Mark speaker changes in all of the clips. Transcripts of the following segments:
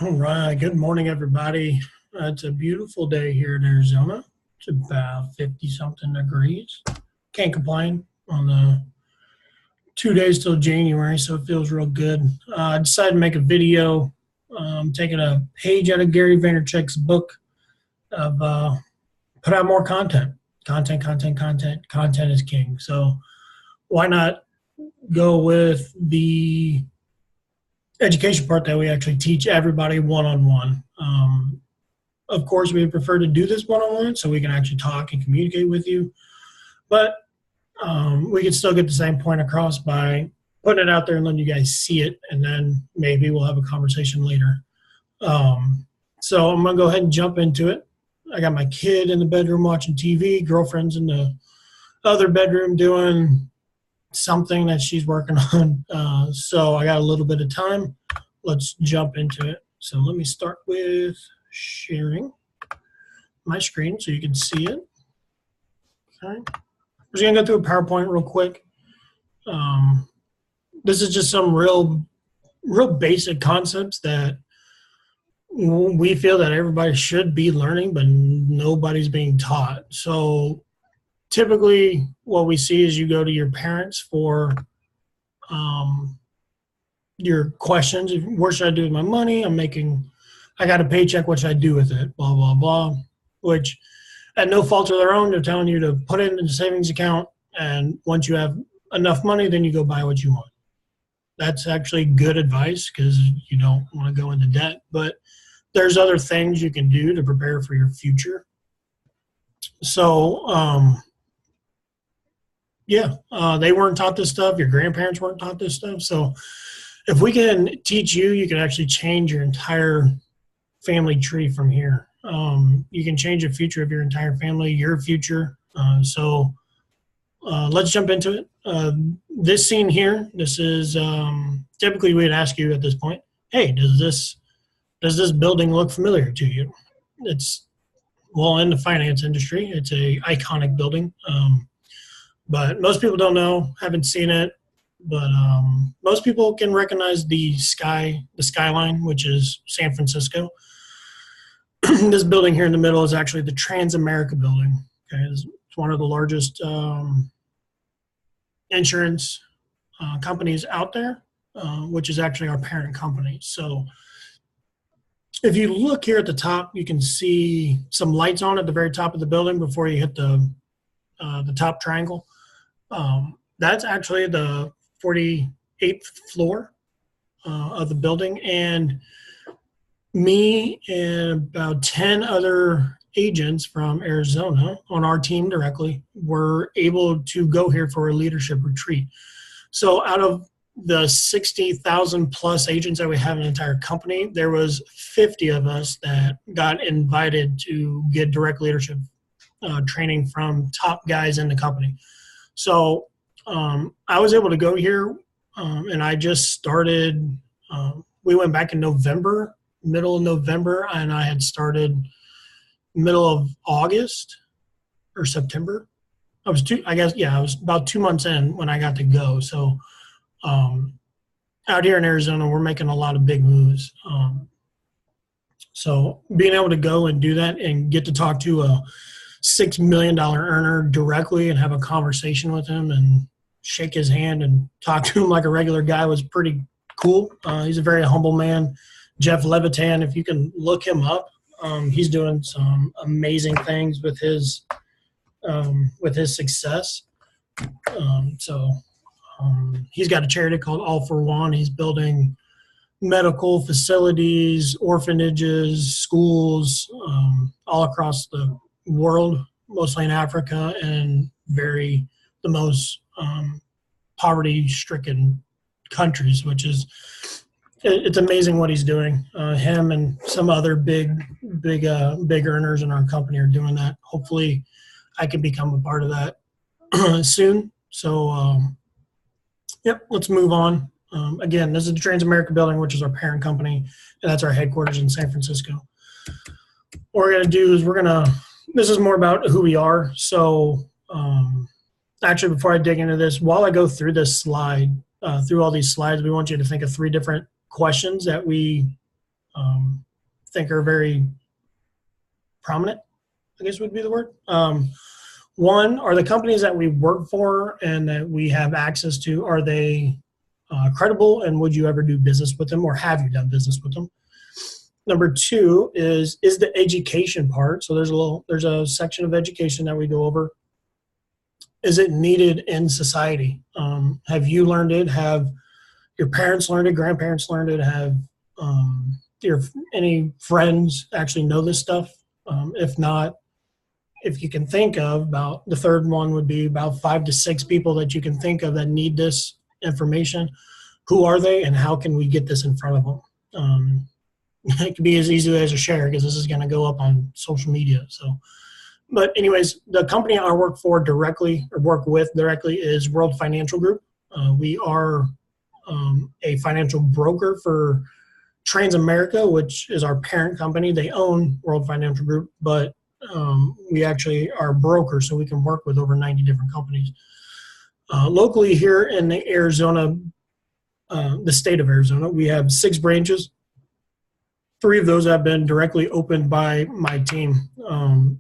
Speaker 1: All right. Good morning, everybody. It's a beautiful day here in Arizona. It's about 50 something degrees. Can't complain on the 2 days till January, so it feels real good. I decided to make a video taking a page out of Gary Vaynerchuk's book of put out more content. Content is king. So why not go with the education part that we actually teach everybody one on one? Of course, we would prefer to do this one on one so we can actually talk and communicate with you. But we can still get the same point across by putting it out there and letting you guys see it, and then maybe we'll have a conversation later. So I'm going to go ahead and jump into it. I got my kid in the bedroom watching TV, girlfriend's in the other bedroom doing something that she's working on. So I got a little bit of time. Let's jump into it. So let me start with sharing my screen so you can see it. Okay. I'm just going to go through a PowerPoint real quick. This is just some real basic concepts that we feel that everybody should be learning, but nobody's being taught. So typically what we see is you go to your parents for your questions. What should I do with my money? I got a paycheck. What should I do with it? Blah, blah, blah. Which, at no fault of their own, they're telling you to put it in a savings account. And once you have enough money, then you go buy what you want. That's actually good advice because you don't want to go into debt. But there's other things you can do to prepare for your future. So, they weren't taught this stuff. Your grandparents weren't taught this stuff. So if we can teach you, you can actually change your entire family tree from here. You can change the future of your entire family, your future. Let's jump into it. This scene here, this is typically we'd ask you at this point, hey, does this building look familiar to you? It's, well, in the finance industry, it's a iconic building. But most people don't know, haven't seen it. But most people can recognize the skyline, which is San Francisco. This building here in the middle is actually the Transamerica building. Okay, it's one of the largest insurance companies out there, which is actually our parent company. So if you look here at the top, you can see some lights on at the very top of the building before you hit the top triangle. That's actually the 48th floor of the building, and me and about 10 other agents from Arizona on our team directly were able to go here for a leadership retreat. So out of the 60,000 plus agents that we have in the entire company, there was 50 of us that got invited to get direct leadership training from top guys in the company. So I was able to go here, and I just started. We went back in November, middle of November, and I had started middle of August or September. I was about 2 months in when I got to go. So out here in Arizona, we're making a lot of big moves. So being able to go and do that and get to talk to a $6 million earner directly and have a conversation with him and shake his hand and talk to him like a regular guy was pretty cool. He's a very humble man. Jeff Levitan, if you can look him up, he's doing some amazing things with his success. He's got a charity called All for One. He's building medical facilities, orphanages, schools, all across the world, mostly in Africa and the most poverty-stricken countries, which is, it's amazing what he's doing. Him and some other big earners in our company are doing that. Hopefully I can become a part of that soon. So, let's move on. Again, this is the Transamerica building, which is our parent company, and that's our headquarters in San Francisco. What we're going to do is this is more about who we are. So actually, before I dig into this, while I go through this slide, through all these slides, we want you to think of 3 different questions that we think are very prominent, I guess would be the word. One, are the companies that we work for and that we have access to, are they credible, and would you ever do business with them, or have you done business with them? Number two is the education part. So there's a section of education that we go over. Is it needed in society? Have you learned it? Have your parents learned it? Grandparents learned it? Have any friends actually know this stuff? If not, if you can think of about, the third one would be about 5 to 6 people that you can think of that need this information. Who are they, and how can we get this in front of them? It could be as easy as a share, because this is going to go up on social media. So, but anyways, the company I work with directly is World Financial Group. We are a financial broker for Transamerica, which is our parent company. They own World Financial Group, but we actually are brokers, so we can work with over 90 different companies. Locally here in the Arizona, the state of Arizona, we have 6 branches. 3 of those have been directly opened by my team. The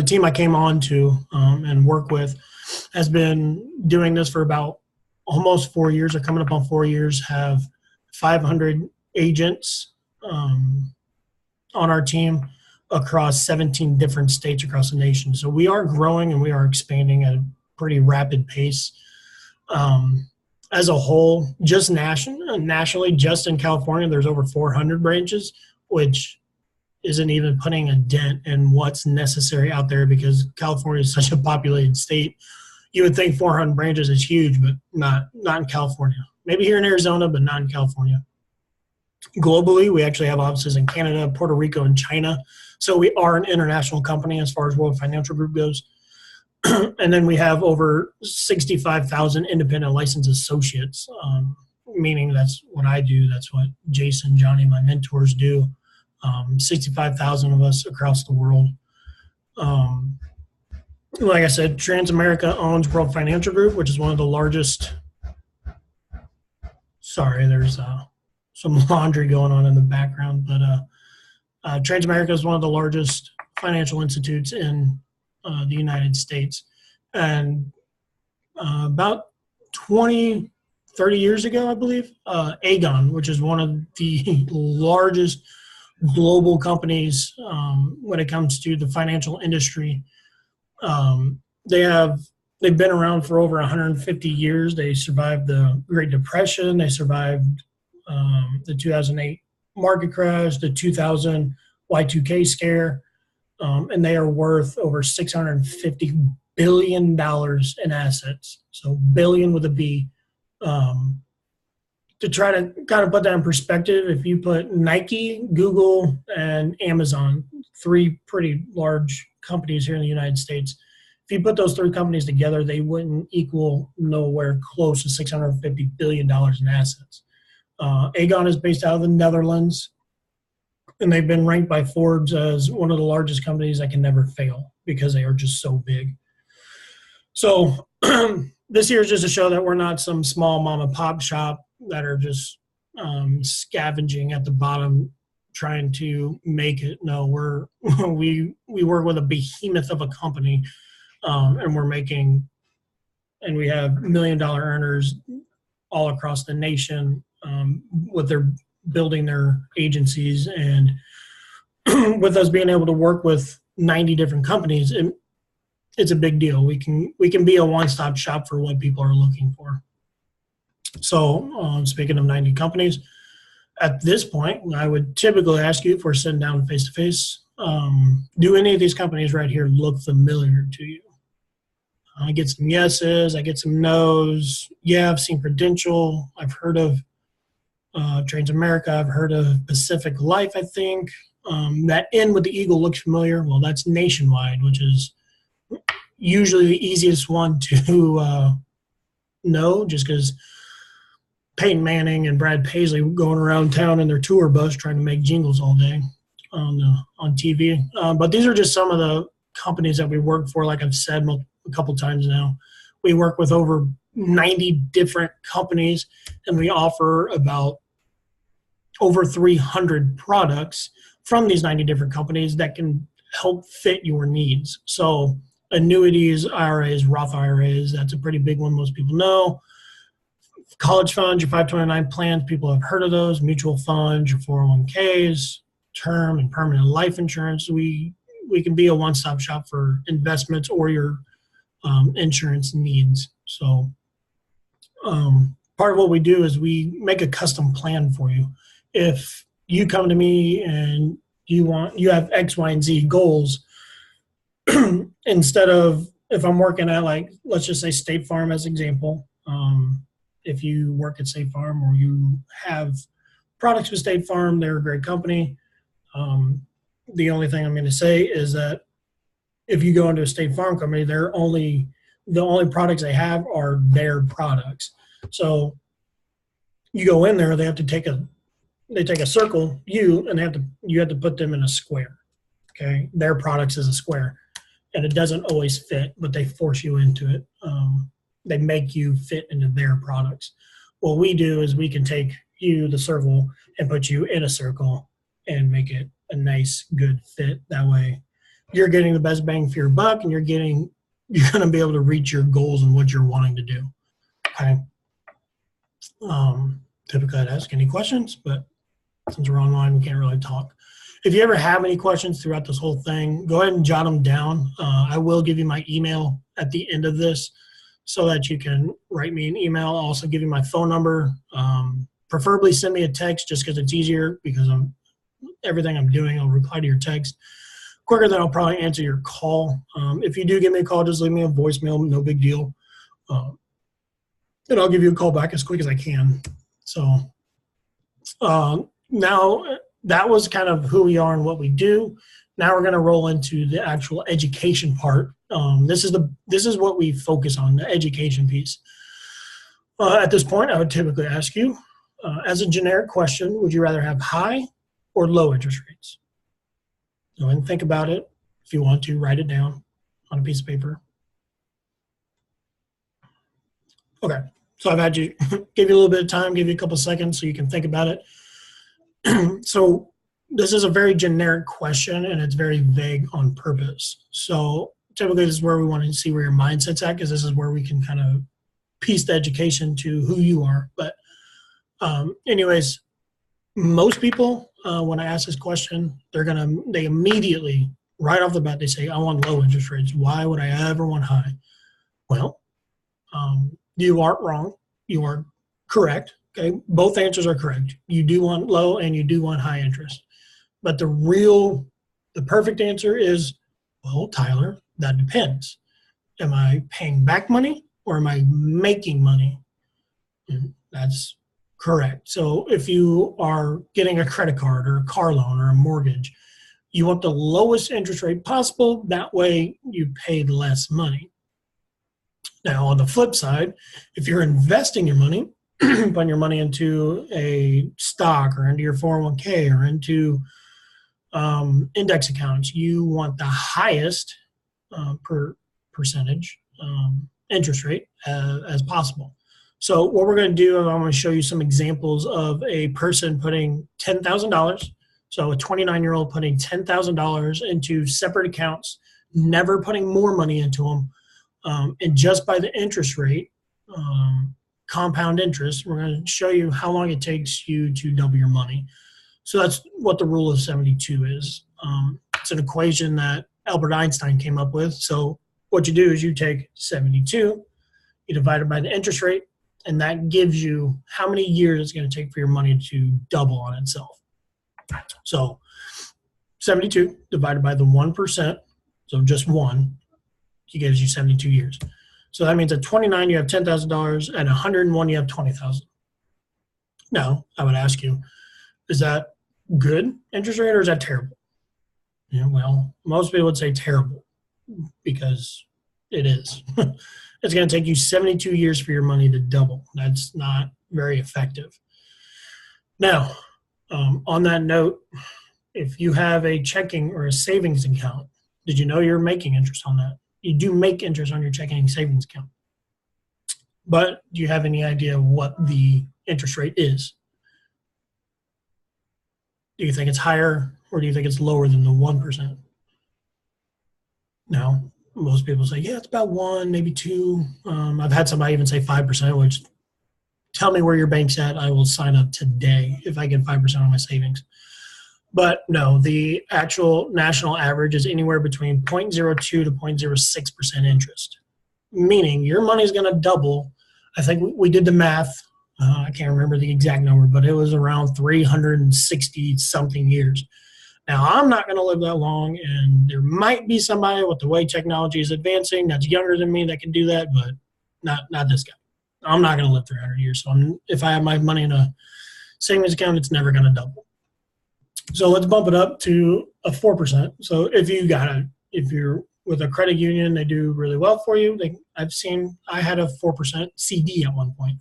Speaker 1: team I came on to and work with has been doing this for about almost 4 years, or coming up on 4 years, have 500 agents on our team across 17 different states across the nation. So we are growing and we are expanding at a pretty rapid pace. As a whole, just nationally, just in California, there's over 400 branches, which isn't even putting a dent in what's necessary out there, because California is such a populated state. You would think 400 branches is huge, but not in California. Maybe here in Arizona, but not in California. Globally, we actually have offices in Canada, Puerto Rico, and China. So we are an international company as far as World Financial Group goes. And then we have over 65,000 independent licensed associates, meaning that's what I do. That's what Jason, Johnny, my mentors do. 65,000 of us across the world. Like I said, Transamerica owns World Financial Group, which is one of the largest. Sorry, there's some laundry going on in the background, but Transamerica is one of the largest financial institutes in the United States. And about 20, 30 years ago, I believe, Aegon, which is one of the largest global companies when it comes to the financial industry, they've been around for over 150 years. They survived the Great Depression. They survived the 2008 market crash, the 2000 Y2K scare. And they are worth over $650 billion in assets. So billion with a B. To try to kind of put that in perspective, if you put Nike, Google, and Amazon, 3 pretty large companies here in the United States, if you put those 3 companies together, they wouldn't equal nowhere close to $650 billion in assets. Aegon is based out of the Netherlands, and they've been ranked by Forbes as one of the largest companies that can never fail, because they are just so big. So this here is just to show that we're not some small mom and pop shop that are just scavenging at the bottom trying to make it. No, we work with a behemoth of a company, and we have $1 million earners all across the nation, with their building their agencies, and with us being able to work with 90 different companies, it's a big deal. We can be a one-stop shop for what people are looking for. So speaking of 90 companies, at this point, I would typically ask you, if we're sitting down face-to-face, do any of these companies right here look familiar to you? I get some yeses, I get some nos. Yeah, I've seen Prudential. I've heard of Transamerica. I've heard of Pacific Life, I think. That N with the eagle looks familiar. Well, that's Nationwide, which is usually the easiest one to know, just because Peyton Manning and Brad Paisley going around town in their tour bus trying to make jingles all day on TV. But these are just some of the companies that we work for. Like I've said a couple times now, we work with over 90 different companies, and we offer about over 300 products from these 90 different companies that can help fit your needs. So annuities, IRAs, Roth IRAs, that's a pretty big one most people know. College funds, your 529 plans, people have heard of those. Mutual funds, your 401ks, term and permanent life insurance. We can be a one-stop shop for investments or your insurance needs. So part of what we do is we make a custom plan for you. If you come to me and you have X, Y, and Z goals, instead of, if I'm working at, like, let's just say State Farm as example, if you work at State Farm or you have products with State Farm, they're a great company. The only thing I'm going to say is that if you go into a State Farm company, the only products they have are their products. So you go in there, they take a circle, and you have to put them in a square. Okay, their products is a square, and it doesn't always fit, but they force you into it. They make you fit into their products. What we do is we can take you, the circle, and put you in a circle and make it a nice, good fit. That way you're getting the best bang for your buck, and you're going to be able to reach your goals and what you're wanting to do. Okay. Typically I'd ask any questions, but since we're online, we can't really talk. If you ever have any questions throughout this whole thing, go ahead and jot them down. I will give you my email at the end of this so that you can write me an email. I'll also give you my phone number. Preferably send me a text just because it's easier, because everything I'm doing, I'll reply to your text quicker than I'll probably answer your call. If you do give me a call, just leave me a voicemail, no big deal. And I'll give you a call back as quick as I can. So now that was kind of who we are and what we do. Now we're going to roll into the actual education part. This is what we focus on, the education piece. At this point, I would typically ask you, as a generic question, would you rather have high or low interest rates? Go ahead and think about it. If you want to, write it down on a piece of paper. Okay, so I've had you give you a little bit of time, give you a couple seconds so you can think about it. So this is a very generic question, and it's very vague on purpose. So typically this is where we want to see where your mindset's at, because this is where we can kind of piece the education to who you are. But anyways, most people, when I ask this question, they immediately, right off the bat, they say, I want low interest rates. Why would I ever want high? Well, you aren't wrong. You are correct. Okay, both answers are correct. You do want low and you do want high interest. But the perfect answer is, well, Tyler, that depends. Am I paying back money or am I making money? And that's correct. So if you are getting a credit card or a car loan or a mortgage, you want the lowest interest rate possible. That way you pay less money. Now, on the flip side, if you're investing your money, putting your money into a stock or into your 401k or into index accounts, you want the highest percentage interest rate as possible. So what we're going to do, I'm going to show you some examples of a person putting $10,000. So a 29-year-old putting $10,000 into separate accounts, never putting more money into them. And just by the interest rate, compound interest, we're going to show you how long it takes you to double your money. So that's what the rule of 72 is. It's an equation that Albert Einstein came up with. So what you do is you take 72, you divide it by the interest rate, and that gives you how many years it's going to take for your money to double on itself. So 72 divided by the 1%, so just one, it gives you 72 years. So that means at 29, you have $10,000. At 101, you have $20,000. Now, I would ask you, is that good interest rate or is that terrible? Yeah, well, most people would say terrible because it is. It's going to take you 72 years for your money to double. That's not very effective. Now, on that note, if you have a checking or a savings account, did you know you're making interest on that? You do make interest on your checking and savings account. But do you have any idea what the interest rate is? Do you think it's higher or do you think it's lower than the 1%? No. Most people say, yeah, it's about 1, maybe 2. I've had somebody even say 5%, which tell me where your bank's at. I will sign up today if I get 5% on my savings. But no, the actual national average is anywhere between 0.02 to 0.06% interest, meaning your money is going to double. I think we did the math. I can't remember the exact number, but it was around 360 something years. Now, I'm not going to live that long, and there might be somebody with the way technology is advancing that's younger than me that can do that, but not this guy. I'm not going to live 300 years. So if I have my money in a savings account, it's never going to double. So let's bump it up to a 4%. So if you're with a credit union, they do really well for you. I had a 4% CD at one point.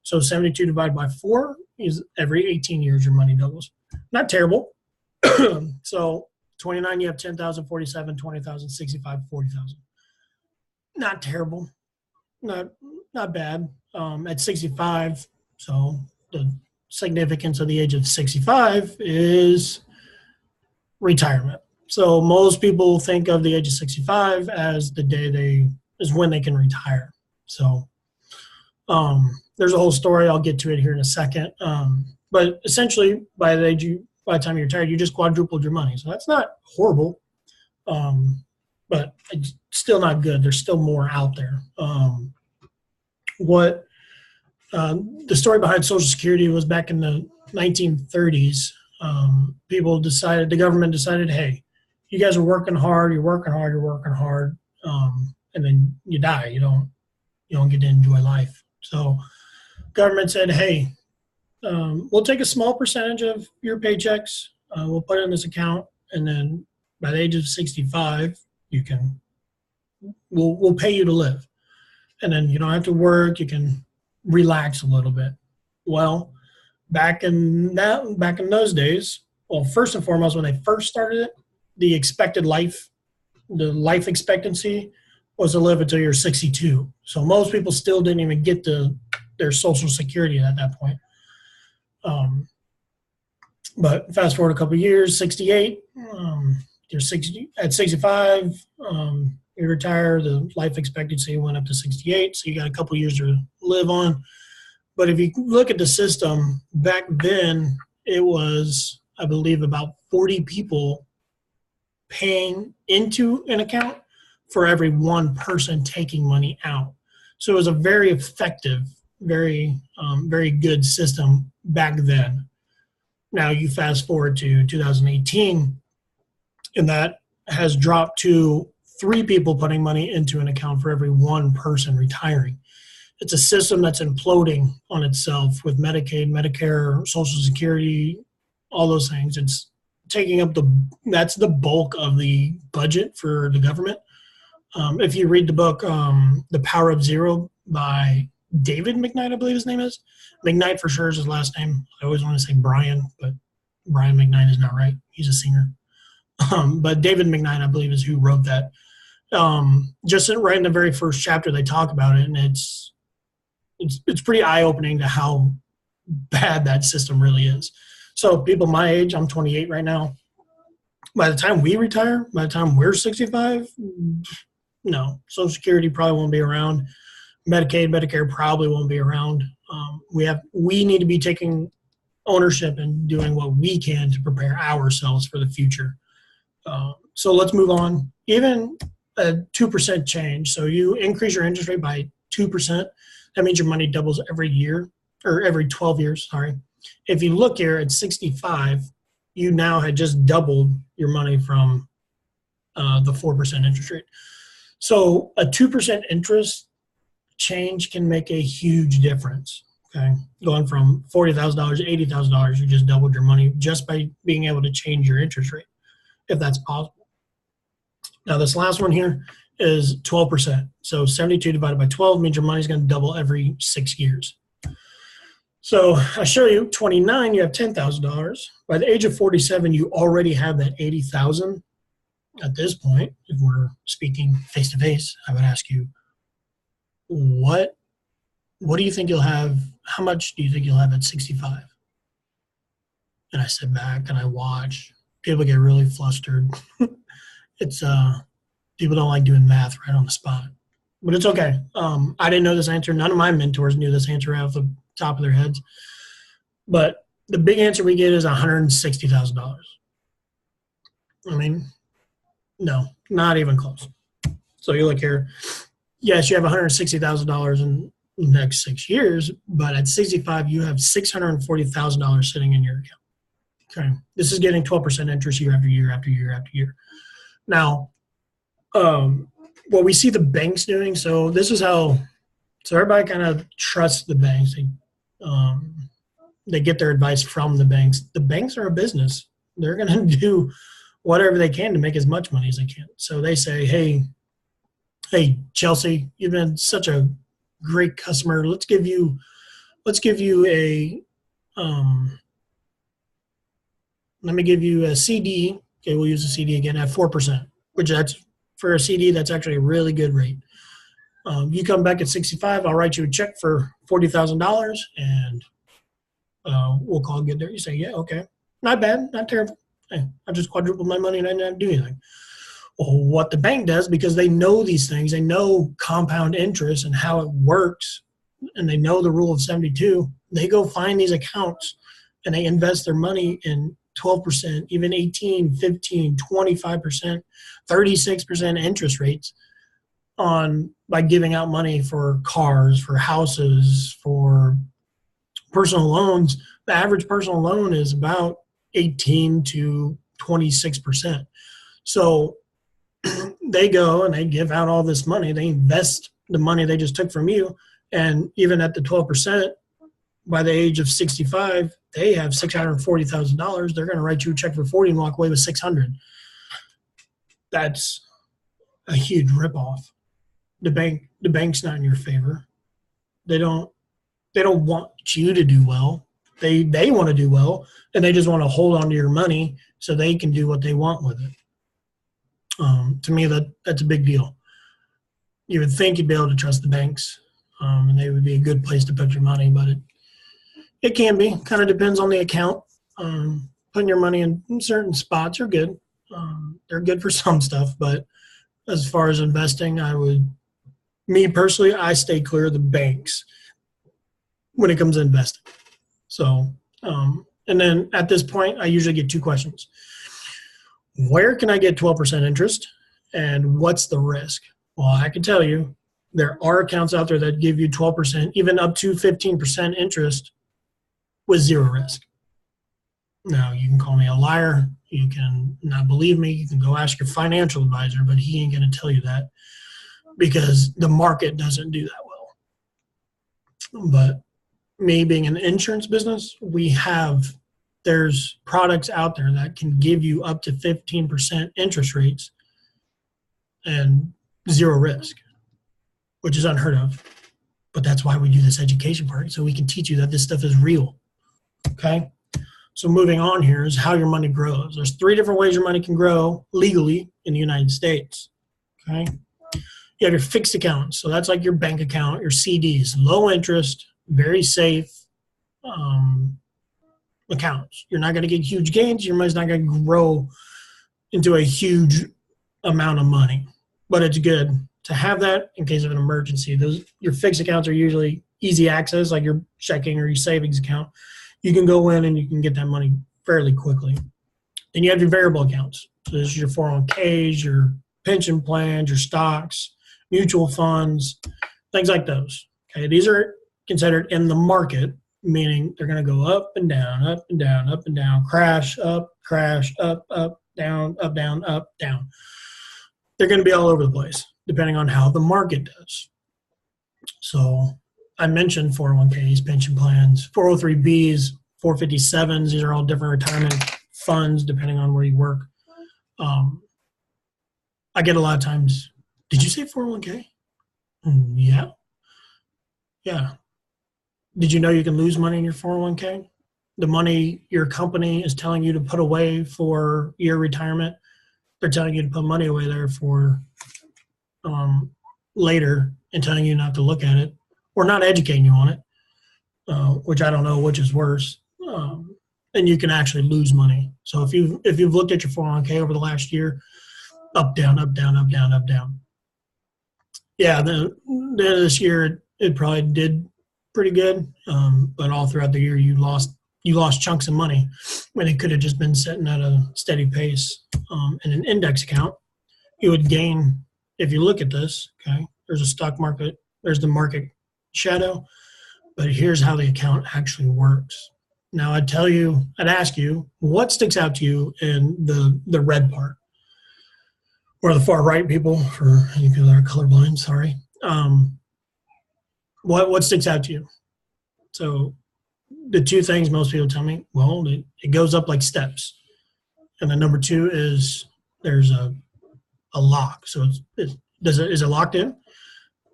Speaker 1: So 72 divided by 4 is every 18 years your money doubles. Not terrible. So 29, you have 10,000, 47, 20,000, 65, 40,000. Not terrible. Not bad. At 65, so the significance of the age of 65 is retirement. So most people think of the age of 65 as the day is when they can retire. So there's a whole story. I'll get to it here in a second. But essentially, by the time you're retired, you just quadrupled your money. So that's not horrible, but it's still not good. There's still more out there. The story behind Social Security was back in the 1930s. The government decided, hey, you guys are working hard, and then you die. You don't get to enjoy life. So government said, hey, we'll take a small percentage of your paychecks. We'll put it in this account, and then by the age of 65, we'll pay you to live, and then you don't have to work. You can relax a little bit. Well, back in those days, well, first and foremost, when they first started it, the life expectancy was to live until you're 62. So most people still didn't even get their Social Security at that point. But fast forward a couple of years, 68, you're 60 at 65, you retire, the life expectancy went up to 68, so you got a couple of years to live on. But if you look at the system, back then it was, I believe, about 40 people paying into an account for every one person taking money out. So it was a very effective, very good system back then. Now you fast forward to 2018, and that has dropped to 3 people putting money into an account for every one person retiring. It's a system that's imploding on itself with Medicaid, Medicare, Social Security, all those things. It's taking up that's the bulk of the budget for the government. If you read the book, The Power of Zero by David McKnight, I believe his name is. McKnight for sure is his last name. I always want to say Brian, but Brian McKnight is not right. He's a singer. But David McKnight, I believe, is who wrote that. Just right in the very first chapter, they talk about it, and it's pretty eye-opening to how bad that system really is. So people my age, I'm 28 right now. By the time we retire, by the time we're 65, no. Social Security probably won't be around. Medicaid, Medicare probably won't be around. We need to be taking ownership and doing what we can to prepare ourselves for the future. So let's move on. Even a 2% change. So you increase your interest rate by 2%. That means your money doubles every year, or every 12 years, sorry. If you look here at 65, you now had just doubled your money from the 4% interest rate. So a 2% interest change can make a huge difference. Okay, going from $40,000 to $80,000, you just doubled your money just by being able to change your interest rate, if that's possible. Now this last one here is 12%. So 72 divided by 12 means your money's going to double every 6 years. So I show you 29, you have $10,000. By the age of 47, you already have that 80,000. At this point, if we're speaking face to face, I would ask you, what do you think you'll have? How much do you think you'll have at 65? and I sit back and I watch. People get really flustered. It's people don't like doing math right on the spot, but it's okay. I didn't know this answer. None of my mentors knew this answer off the top of their heads. But the big answer we get is $160,000. I mean, no, not even close. So you look here. Yes, you have $160,000 in the next 6 years, but at 65, you have $640,000 sitting in your account. Okay, this is getting 12% interest year after year after year after year. Now, what we see the banks doing. So this is how. So everybody kind of trusts the banks. They get their advice from the banks. The banks are a business. They're going to do whatever they can to make as much money as they can. So they say, hey, Chelsea, you've been such a great customer. Let's give you a let me give you a CD. Okay, we'll use a CD again at 4%, which that's for a CD, that's actually a really good rate. You come back at 65, I'll write you a check for $40,000, and we'll call it good there. You say, yeah, okay, not bad, not terrible. Hey, I just quadrupled my money and I didn't have to do anything. Well, what the bank does, because they know these things, they know compound interest and how it works, and they know the rule of 72, they go find these accounts and they invest their money in 12%, even 18, 15, 25%, 36% interest rates by giving out money for cars, for houses, for personal loans. The average personal loan is about 18 to 26%. So they go and they give out all this money. They invest the money they just took from you. And even at the 12%, by the age of 65, they have $640,000. They're going to write you a check for 40 and walk away with 600. That's a huge ripoff. The bank's not in your favor. They don't want you to do well. They want to do well, and they just want to hold on to your money so they can do what they want with it. To me, that's a big deal. You would think you'd be able to trust the banks, and they would be a good place to put your money, but it can be. Kind of depends on the account. Putting your money in certain spots are good. They're good for some stuff, but as far as investing, me personally, I stay clear of the banks when it comes to investing. So, and then at this point, I usually get two questions. Where can I get 12% interest, and what's the risk? Well, I can tell you there are accounts out there that give you 12%, even up to 15% interest with zero risk. Now, you can call me a liar. You can not believe me. You can go ask your financial advisor, but he ain't going to tell you that because the market doesn't do that well. But me being an insurance business, there's products out there that can give you up to 15% interest rates and zero risk, which is unheard of. But that's why we do this education part, so we can teach you that this stuff is real. Okay? So moving on here is how your money grows. There's 3 different ways your money can grow legally in the United States. Okay? You have your fixed accounts. So that's like your bank account, your CDs, low interest, very safe accounts. You're not going to get huge gains. Your money's not going to grow into a huge amount of money. But it's good to have that in case of an emergency. Your fixed accounts are usually easy access, like your checking or your savings account. You can go in and you can get that money fairly quickly. Then you have your variable accounts. So this is your 401ks, your pension plans, your stocks, mutual funds, things like those. Okay, these are considered in the market, meaning they're going to go up and down, up and down, up and down, crash, up, down, up, down, up, down. They're going to be all over the place, depending on how the market does. So I mentioned 401ks, pension plans, 403bs, 457s. These are all different retirement funds, depending on where you work. I get a lot of times, did you say 401k? Yeah. Yeah. Did you know you can lose money in your 401k? The money your company is telling you to put away for your retirement, they're telling you to put money away there for later and telling you not to look at it or not educating you on it, which I don't know which is worse. and you can actually lose money. So if you've looked at your 401k over the last year, up, down, up, down, up, down, up, down. Yeah, the end of this year it probably did pretty good, but all throughout the year you lost chunks of money when it could have just been sitting at a steady pace. In an index account, you would gain if you look at this. Okay, there's a stock market, there's the market shadow, but here's how the account actually works. Now I'd ask you, what sticks out to you in the red part? Or the far right people, for any people that are colorblind, sorry. What sticks out to you? So the two things most people tell me, well, it goes up like steps. And then number two is there's a lock. So is it locked in?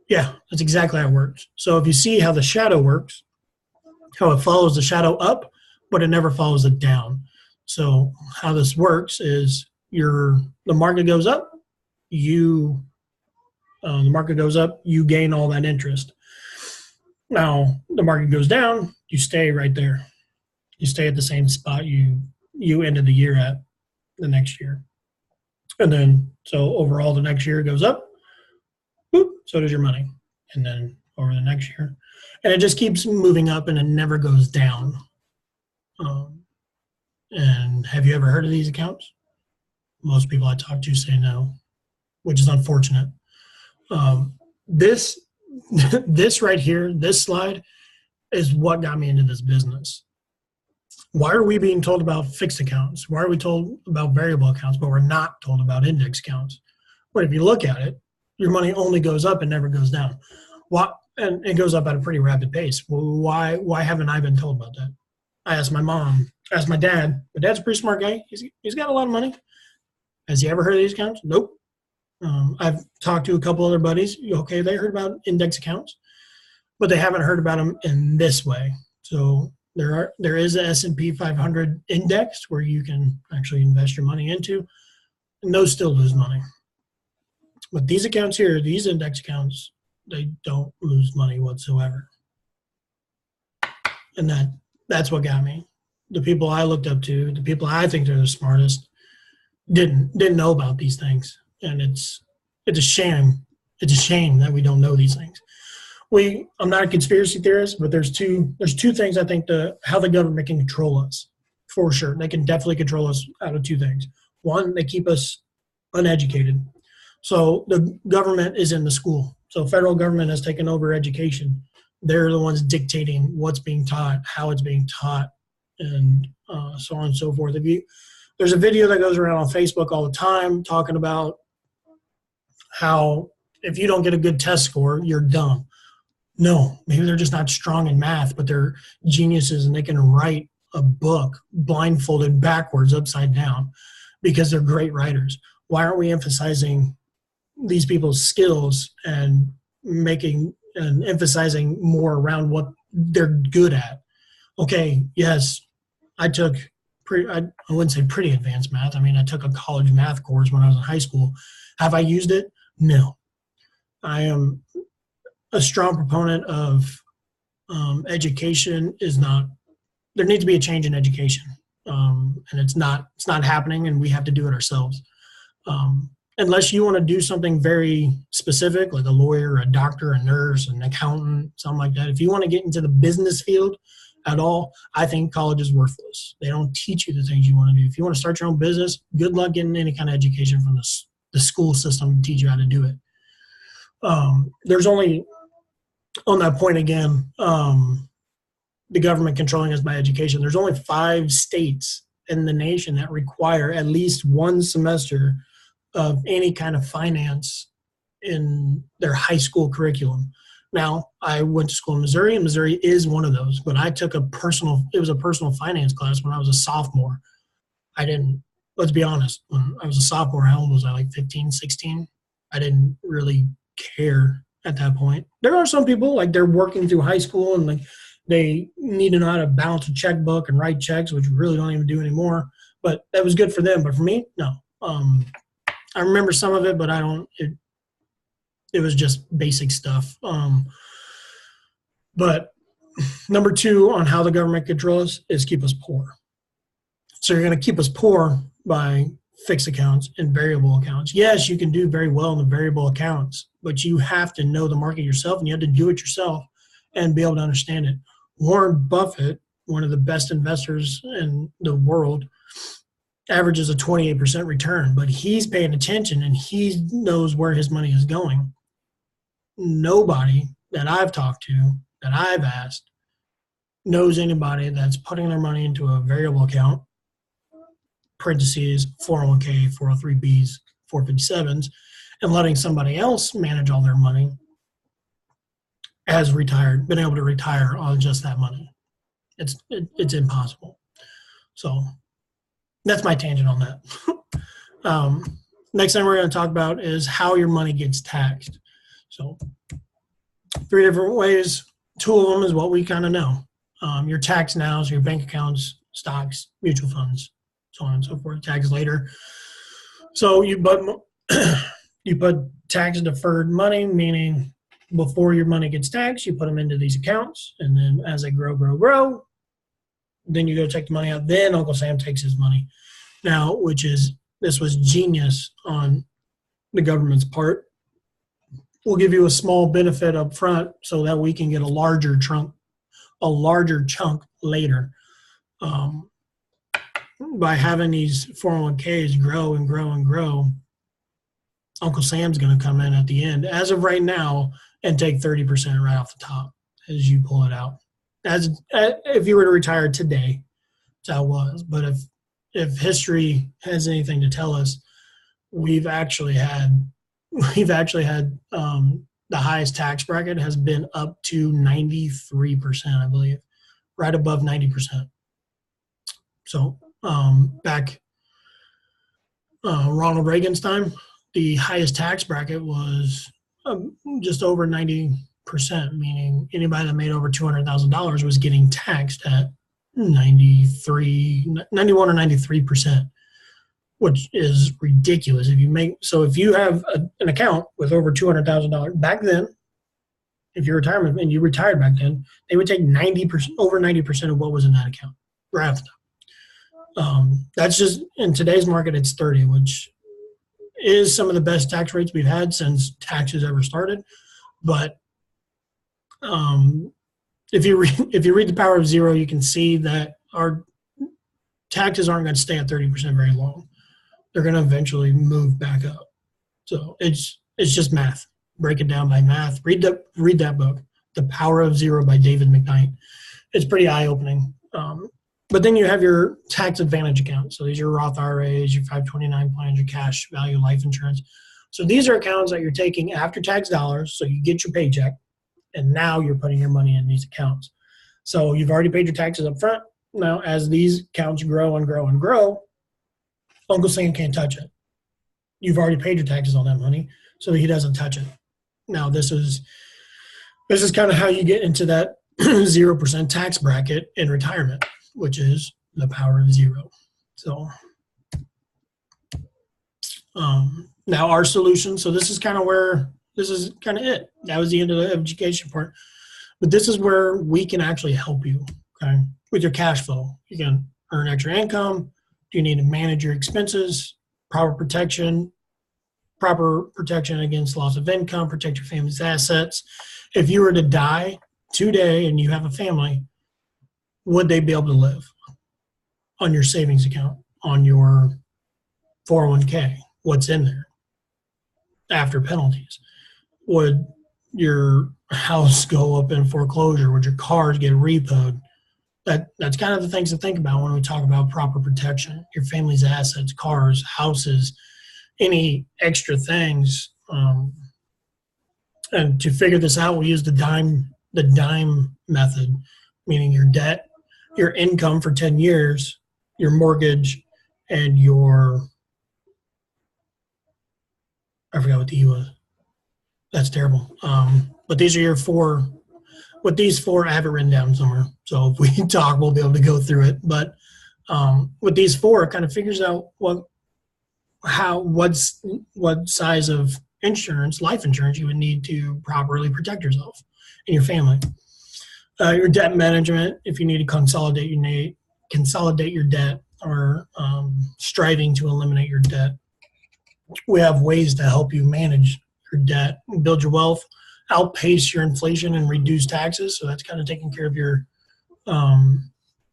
Speaker 1: Yeah, that's exactly how it works. So if you see how the shadow works, how it follows the shadow up, but it never follows it down. So how this works is the market goes up, the market goes up, you gain all that interest. Now the market goes down, you stay right there. You stay at the same spot you ended the year at the next year. And then so overall the next year it goes up, boop, so does your money. And then over the next year. And it just keeps moving up and it never goes down. And have you ever heard of these accounts? Most people I talk to say no, which is unfortunate. This right here, this slide, is what got me into this business. Why are we being told about fixed accounts? Why are we told about variable accounts, but we're not told about index accounts? But if you look at it, your money only goes up and never goes down. And it goes up at a pretty rapid pace. Well, why haven't I been told about that? I asked my mom, asked my dad. My dad's a pretty smart guy. He's got a lot of money. Has he ever heard of these accounts? Nope. I've talked to a couple other buddies. Okay, they heard about index accounts, but they haven't heard about them in this way. So there is a S&P 500 index where you can actually invest your money into, and those still lose money. But these accounts here, these index accounts, they don't lose money whatsoever. And that's what got me. The people I looked up to, the people I think are the smartest, didn't know about these things. And it's a shame. It's a shame that we don't know these things. I'm not a conspiracy theorist, but there's two things I think how the government can control us, for sure. They can definitely control us out of two things. One, they keep us uneducated. So the government is in the school. So federal government has taken over education. They're the ones dictating what's being taught, how it's being taught, and so on and so forth. There's a video that goes around on Facebook all the time talking about how if you don't get a good test score, you're dumb. No, maybe they're just not strong in math, but they're geniuses and they can write a book blindfolded backwards, upside down, because they're great writers. Why aren't we emphasizing these people's skills and emphasizing more around what they're good at? Okay, yes, I took I wouldn't say pretty advanced math. I mean, I took a college math course when I was in high school. Have I used it? No. I am a strong proponent of education there needs to be a change in education. And it's not happening, and we have to do it ourselves. Unless you want to do something very specific, like a lawyer, a doctor, a nurse, an accountant, something like that. If you want to get into the business field at all, I think college is worthless. They don't teach you the things you want to do. If you want to start your own business, good luck getting any kind of education from the school system to teach you how to do it. There's only, on that point again, the government controlling us by education, there's only 5 states in the nation that require at least one semester of any kind of finance in their high school curriculum. Now, I went to school in Missouri, and Missouri is one of those, but I took it was a personal finance class when I was a sophomore. Let's be honest, when I was a sophomore, how old was I, like 15, 16? I didn't really care at that point. There are some people, like they're working through high school and like they need to know how to balance a checkbook and write checks, which we really don't even do anymore, but that was good for them. But for me, no. I remember some of it, but it was just basic stuff. But number 2 on how the government controls us is keep us poor. So you're going to keep us poor by fixed accounts and variable accounts. Yes, you can do very well in the variable accounts, but you have to know the market yourself, and you have to do it yourself and be able to understand it. Warren Buffett, one of the best investors in the world, averages a 28% return, but he's paying attention and he knows where his money is going. Nobody that I've talked to, that I've asked, knows anybody that's putting their money into a variable account, parentheses, 401k, 403bs, 457s, and letting somebody else manage all their money, has retired, been able to retire on just that money. It's impossible. So that's my tangent on that. Next thing we're going to talk about is how your money gets taxed. So 3 different ways. 2 of them is what we kind of know. Your tax nows, your bank accounts, stocks, mutual funds, so on and so forth, tax later. So you put tax deferred money, meaning before your money gets taxed, you put them into these accounts, and then as they grow, then you go take the money out. Then Uncle Sam takes his money. Now, this was genius on the government's part. We'll give you a small benefit up front so that we can get a larger chunk later. By having these 401ks grow and grow and grow, Uncle Sam's going to come in at the end, as of right now, and take 30% right off the top as you pull it out. If you were to retire today, that's how it was. But if history has anything to tell us, we've actually had the highest tax bracket has been up to 93%, I believe, right above 90%. So back Ronald Reagan's time, the highest tax bracket was just over 90%, meaning anybody that made over $200,000 was getting taxed at 91 or 93%, which is ridiculous. If you have an account with over $200,000 back then, if you're retirement and you retired back then, they would take over 90% of what was in that account right off the top. That's just, in today's market, it's 30, which is some of the best tax rates we've had since taxes ever started. But if you read The Power of Zero, you can see that our taxes aren't going to stay at 30% very long. They're going to eventually move back up. So it's just math. Break it down by math. Read that book, The Power of Zero by David McKnight. It's pretty eye-opening. But then you have your tax advantage accounts. So these are your Roth IRAs, your 529 plans, your cash value life insurance. So these are accounts that you're taking after tax dollars. So you get your paycheck, and now you're putting your money in these accounts. So you've already paid your taxes up front. Now, as these accounts grow and grow and grow, Uncle Sam can't touch it. You've already paid your taxes on that money, so he doesn't touch it. Now, this is kind of how you get into that 0% tax bracket in retirement, which is the power of zero. So now our solution. So this is kind of it. That was the end of the education part. But this is where we can actually help you, okay, with your cash flow. You can earn extra income. Do you need to manage your expenses? Proper protection against loss of income, protect your family's assets. If you were to die today and you have a family, would they be able to live on your savings account, on your 401k? What's in there after penalties? Would your house go up in foreclosure? Would your cars get repoed? That's kind of the things to think about when we talk about proper protection. Your family's assets, cars, houses, any extra things. And to figure this out, we use the dime method, meaning your debt, your income for 10 years, your mortgage, and I forgot what the E was. That's terrible. But these are your four. With these four, I have it written down somewhere. So if we talk, we'll be able to go through it. But with these four, it kind of figures out what size of insurance, life insurance, you would need to properly protect yourself and your family. Your debt management, if you need to consolidate your debt are striving to eliminate your debt. We have ways to help you manage your debt, build your wealth, outpace your inflation, and reduce taxes. So that's kind of taking care of your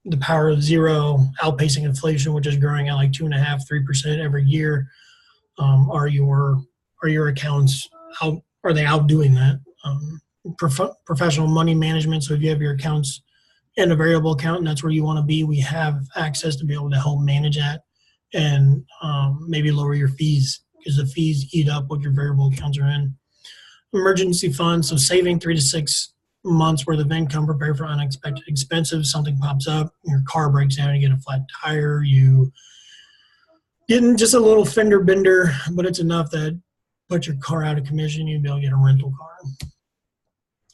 Speaker 1: the power of zero, outpacing inflation, which is growing at like 2.5%, 3% every year. Are your accounts out? Are they outdoing that? Professional money management. So if you have your accounts in a variable account and that's where you want to be, we have access to be able to help manage that and maybe lower your fees, because the fees eat up what your variable accounts are in. Emergency funds, so saving 3 to 6 months worth of income, prepare for unexpected expenses. Something pops up, your car breaks down, you get a flat tire, you getting just a little fender bender, but it's enough that put your car out of commission, you'd be able to get a rental car.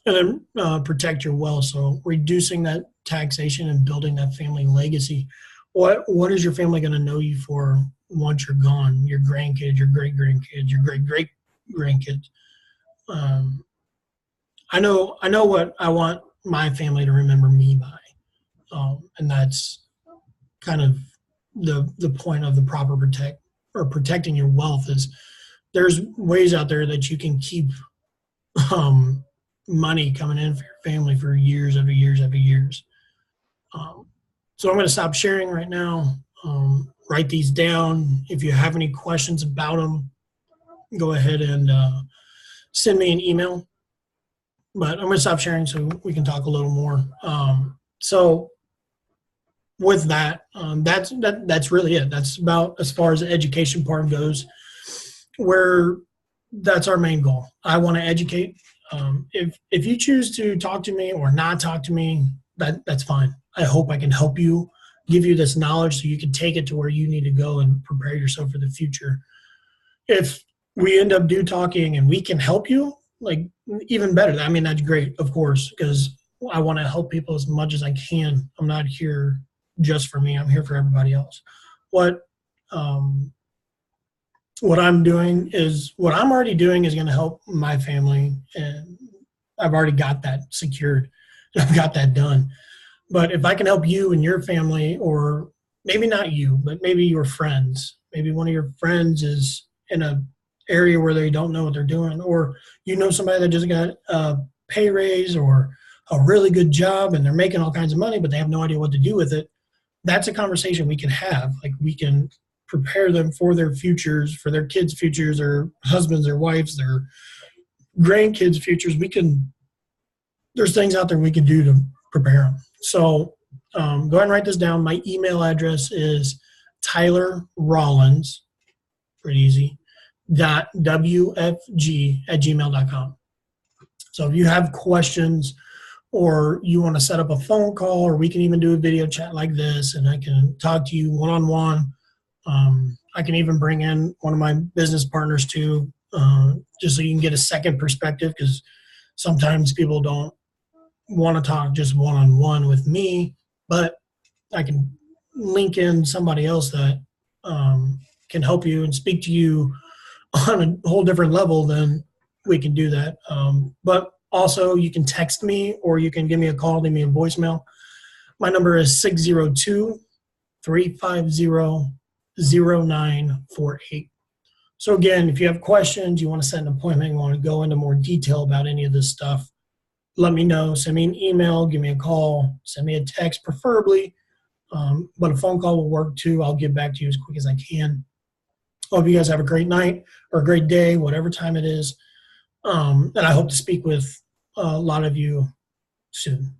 Speaker 1: And then protect your wealth, so reducing that taxation and building that family legacy. What is your family going to know you for once you're gone? Your grandkids, your great-grandkids, your great-great-grandkids. I know what I want my family to remember me by, and that's kind of the point of the proper protecting your wealth. Is there's ways out there that you can keep money coming in for your family for years after years after years. So I'm going to stop sharing right now. Write these down. If you have any questions about them, go ahead and send me an email. But I'm going to stop sharing so we can talk a little more. So with that, that's really it. That's about as far as the education part goes, where that's our main goal. I want to educate. If you choose to talk to me or not talk to me, that's fine. I hope I can help you, give you this knowledge so you can take it to where you need to go and prepare yourself for the future. If we end up talking and we can help you, like, even better. I mean, that's great, of course, because I want to help people as much as I can. I'm not here just for me. I'm here for everybody else. What I'm doing is, what I'm already doing is going to help my family, and I've already got that secured. I've got that done. But if I can help you and your family, or maybe not you, but maybe your friends, maybe one of your friends is in a area where they don't know what they're doing, or you know somebody that just got a pay raise or a really good job and they're making all kinds of money, but they have no idea what to do with it. That's a conversation we can have. Like, we can prepare them for their futures, for their kids' futures, their husbands, their wives, their grandkids' futures. There's things out there we can do to prepare them. So go ahead and write this down. My email address is Tyler Rollins, pretty easy, .wfg@gmail.com. So if you have questions, or you want to set up a phone call, or we can even do a video chat like this, and I can talk to you one-on-one. I can even bring in one of my business partners too, just so you can get a second perspective, because sometimes people don't want to talk just one-on-one with me, but I can link in somebody else that can help you and speak to you on a whole different level. Then we can do that. But also, you can text me, or you can give me a call, leave me a voicemail. My number is 602-350-0948. So again, if you have questions, you want to set an appointment, you want to go into more detail about any of this stuff, let me know. Send me an email, give me a call, send me a text preferably, but a phone call will work too. I'll get back to you as quick as I can. Hope you guys have a great night or a great day, whatever time it is. And I hope to speak with a lot of you soon.